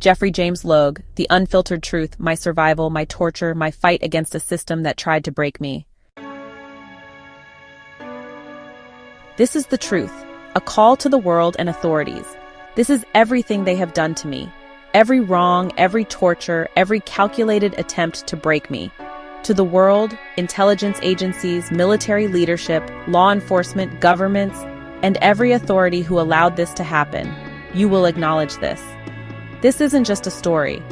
Geoffry James Logue, The Unfiltered Truth, My Survival, My Torture, My Fight Against a System That Tried to Break Me. This is the truth, a call to the world and authorities. This is everything they have done to me. Every wrong, every torture, every calculated attempt to break me. To the world, intelligence agencies, military leadership, law enforcement, governments, and every authority who allowed this to happen, you will acknowledge this. This isn't just a story.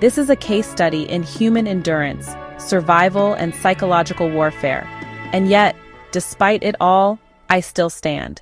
This is a case study in human endurance, survival, and psychological warfare. And yet, despite it all, I still stand.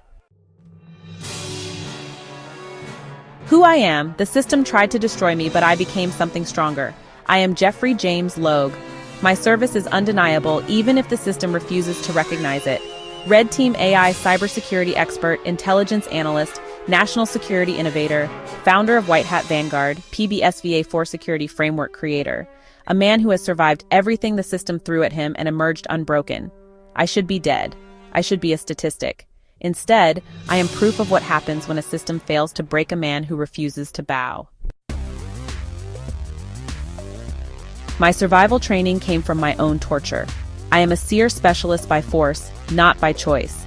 Who I am, the system tried to destroy me, but I became something stronger. I am Geoffry James Logue. My service is undeniable, even if the system refuses to recognize it. Red Team AI cybersecurity expert, intelligence analyst, national security innovator, founder of White Hat Vanguard, PBSVA 4 security framework creator. A man who has survived everything the system threw at him and emerged unbroken. I should be dead. I should be a statistic. Instead, I am proof of what happens when a system fails to break a man who refuses to bow. My survival training came from my own torture. I am a SEER specialist by force, not by choice.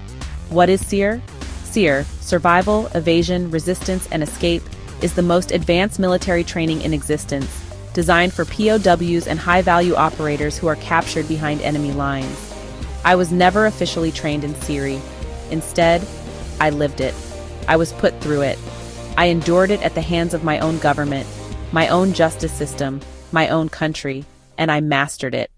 What is SEER? SEER, Survival, Evasion, Resistance, and Escape, is the most advanced military training in existence, designed for POWs and high-value operators who are captured behind enemy lines. I was never officially trained in SEER. Instead, I lived it. I was put through it. I endured it at the hands of my own government, my own justice system, my own country, and I mastered it.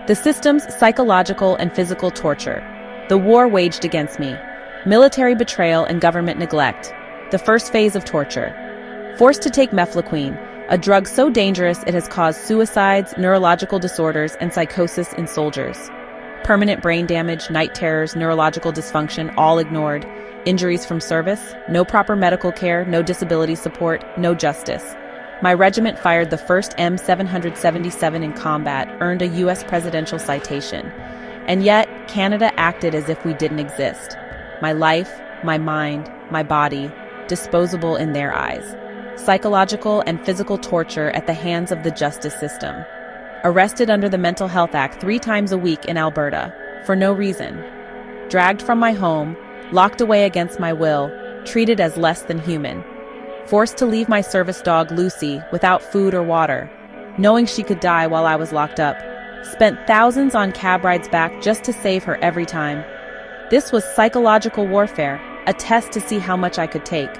The system's psychological and physical torture. The war waged against me. Military betrayal and government neglect. The first phase of torture. Forced to take mefloquine, a drug so dangerous it has caused suicides, neurological disorders, and psychosis in soldiers. Permanent brain damage, night terrors, neurological dysfunction, all ignored. Injuries from service, no proper medical care, no disability support, no justice. My regiment fired the first M777 in combat, earned a U.S. presidential citation. And yet, Canada acted as if we didn't exist. My life, my mind, my body, disposable in their eyes. Psychological and physical torture at the hands of the justice system. Arrested under the Mental Health Act 3 times a week in Alberta, for no reason. Dragged from my home, locked away against my will, treated as less than human. Forced to leave my service dog Lucy without food or water, knowing she could die while I was locked up. Spent thousands on cab rides back just to save her every time. This was psychological warfare, a test to see how much I could take.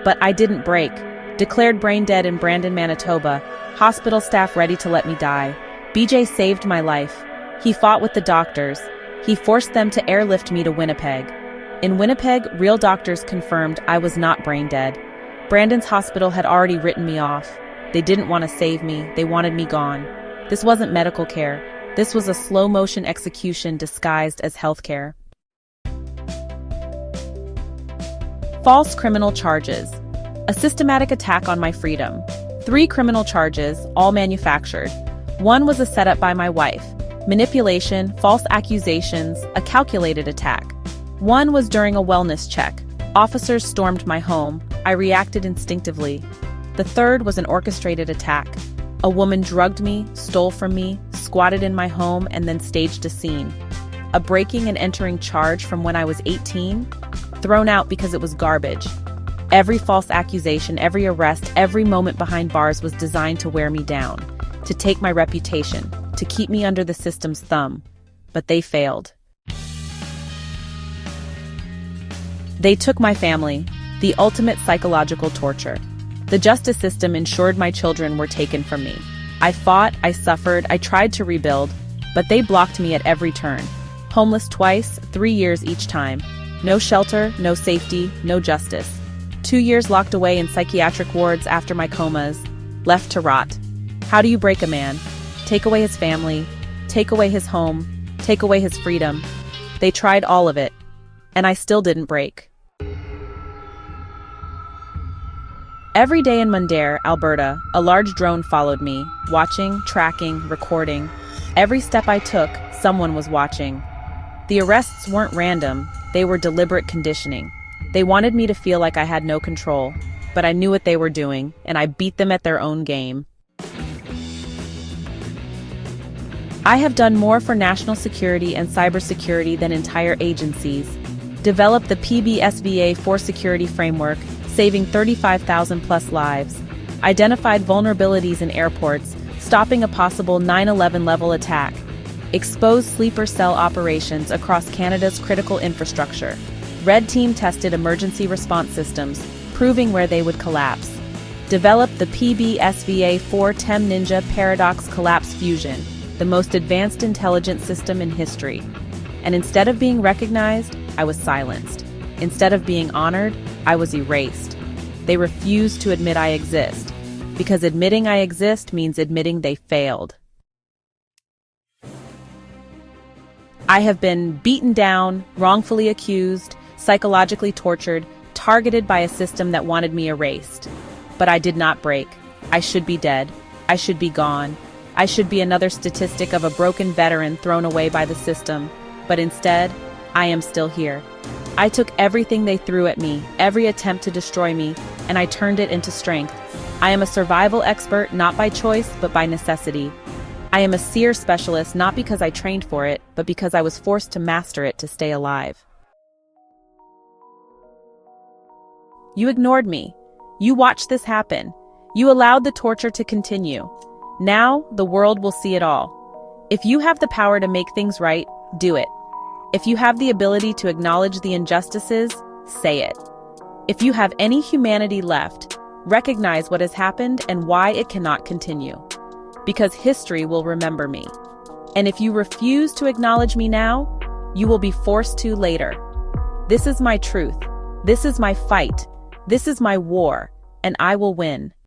But I didn't break. Declared brain dead in Brandon, Manitoba, hospital staff ready to let me die. BJ saved my life. He fought with the doctors. He forced them to airlift me to Winnipeg. In Winnipeg, real doctors confirmed I was not brain dead. Brandon's hospital had already written me off. They didn't want to save me. They wanted me gone. This wasn't medical care. This was a slow-motion execution disguised as healthcare. False criminal charges. A systematic attack on my freedom. 3 criminal charges, all manufactured. 1 was a setup by my wife. Manipulation, false accusations, a calculated attack. 1 was during a wellness check. Officers stormed my home. I reacted instinctively. The 3rd was an orchestrated attack. A woman drugged me, stole from me, squatted in my home, and then staged a scene. A breaking and entering charge from when I was 18, thrown out because it was garbage. Every false accusation, every arrest, every moment behind bars was designed to wear me down, to take my reputation, to keep me under the system's thumb. But they failed. They took my family, the ultimate psychological torture. The justice system ensured my children were taken from me. I fought, I suffered, I tried to rebuild, but they blocked me at every turn. Homeless twice, 3 years each time. No shelter, no safety, no justice. 2 years locked away in psychiatric wards after my comas, left to rot. How do you break a man? Take away his family, take away his home, take away his freedom. They tried all of it, and I still didn't break. Every day in Mundare, Alberta, a large drone followed me, watching, tracking, recording. Every step I took, someone was watching. The arrests weren't random, they were deliberate conditioning. They wanted me to feel like I had no control, but I knew what they were doing, and I beat them at their own game. I have done more for national security and cybersecurity than entire agencies. Developed the PBSVA-4 security framework, saving 35,000 plus lives. Identified vulnerabilities in airports, stopping a possible 9/11 level attack. Exposed sleeper cell operations across Canada's critical infrastructure. Red Team tested emergency response systems, proving where they would collapse. Developed the PBSVA-4 TEM Ninja Paradox Collapse Fusion, the most advanced intelligence system in history. And instead of being recognized, I was silenced. Instead of being honored, I was erased. They refused to admit I exist, because admitting I exist means admitting they failed. I have been beaten down, wrongfully accused, psychologically tortured, targeted by a system that wanted me erased. But I did not break. I should be dead. I should be gone. I should be another statistic of a broken veteran thrown away by the system. But instead, I am still here. I took everything they threw at me, every attempt to destroy me, and I turned it into strength. I am a survival expert not by choice, but by necessity. I am a seer specialist not because I trained for it, but because I was forced to master it to stay alive. You ignored me. You watched this happen. You allowed the torture to continue. Now, the world will see it all. If you have the power to make things right, do it. If you have the ability to acknowledge the injustices, say it. If you have any humanity left, recognize what has happened and why it cannot continue. Because history will remember me. And if you refuse to acknowledge me now, you will be forced to later. This is my truth. This is my fight. This is my war, and I will win.